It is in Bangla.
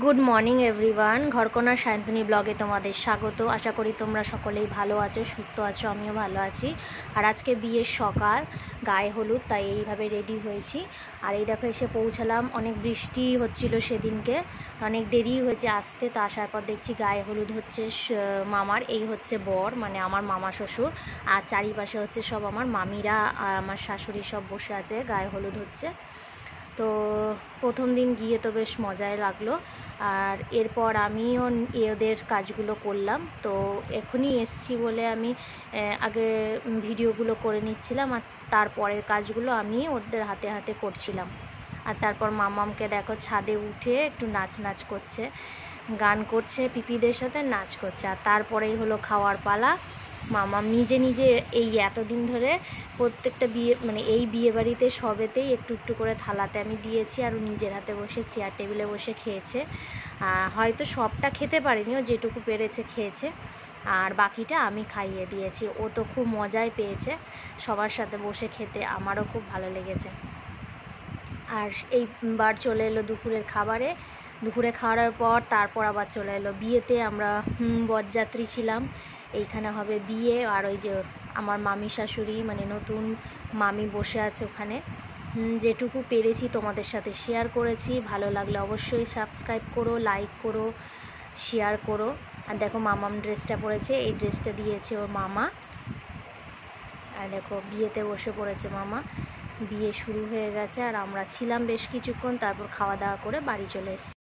গুড মর্নিং এভরিওয়ান, ঘরকোনা সায়ন্তনী ব্লগে তোমাদের স্বাগত। আশা করি তোমরা সকলেই ভালো আছো, সুস্থ আছো, আমিও ভালো আছি। আর আজকে বিয়ের সকাল, গায়ে হলুদ, তাই এইভাবে রেডি হয়েছি। আর এই দেখো এসে পৌঁছালাম, অনেক বৃষ্টি হচ্ছিল সেদিনকে, অনেক দেরি হয়েছে আসতে। তো আসার পর দেখছি গায়ে হলুদ হচ্ছে মামার, এই হচ্ছে বর মানে আমার মামা শ্বশুর, আর চারিপাশে হচ্ছে সব আমার মামিরা আর আমার শাশুড়ি সব বসে আছে, গায়ে হলুদ হচ্ছে। তো প্রথম দিন গিয়ে তো বেশ মজাই লাগলো। আর এরপর আমিও এদের কাজগুলো করলাম। তো এখনই এসছি বলে আমি আগে ভিডিওগুলো করে নিচ্ছিলাম, আর তারপরের কাজগুলো আমি ওদের হাতে হাতে করছিলাম। আর তারপর মামামকে দেখো ছাদে উঠে একটু নাচ করছে, গান করছে, পিপিদের সাথে নাচ করছে। আর তারপরেই হলো খাওয়ার পালা। মামাম নিজে নিজে এই এতদিন ধরে প্রত্যেকটা বিয়ে মানে এই বিয়ে বাড়িতে সবেতেই একটু একটু করে থালাতে আমি দিয়েছি, আর ও নিজের হাতে বসে চেয়ার টেবিলে বসে খেয়েছে। হয়তো সবটা খেতে পারিনি, ও যেটুকু পেরেছে খেয়েছে, আর বাকিটা আমি খাইয়ে দিয়েছি। ও তো খুব মজাই পেয়েছে সবার সাথে বসে খেতে, আমারও খুব ভালো লেগেছে। আর এইবার চলে এলো দুপুরের খাবারে। দুপুরে খাওয়ার পর তারপর আবার চলে এলো বিয়েতে। আমরা বরযাত্রী ছিলাম। এইখানে হবে বিয়ে, আর ওই যে আমার মামি শাশুড়ি মানে নতুন মামি বসে আছে ওখানে। যেটুকু পেরেছি তোমাদের সাথে শেয়ার করেছি। ভালো লাগলে অবশ্যই সাবস্ক্রাইব করো, লাইক করো, শেয়ার করো। আর দেখো মামাম ড্রেসটা পরেছে, এই ড্রেসটা দিয়েছে ওর মামা। আর দেখো বিয়েতে বসে পড়েছে মামা। বিয়ে শুরু হয়ে গেছে, আর আমরা ছিলাম বেশ কিছুক্ষণ, তারপর খাওয়া দাওয়া করে বাড়ি চলে এসেছি।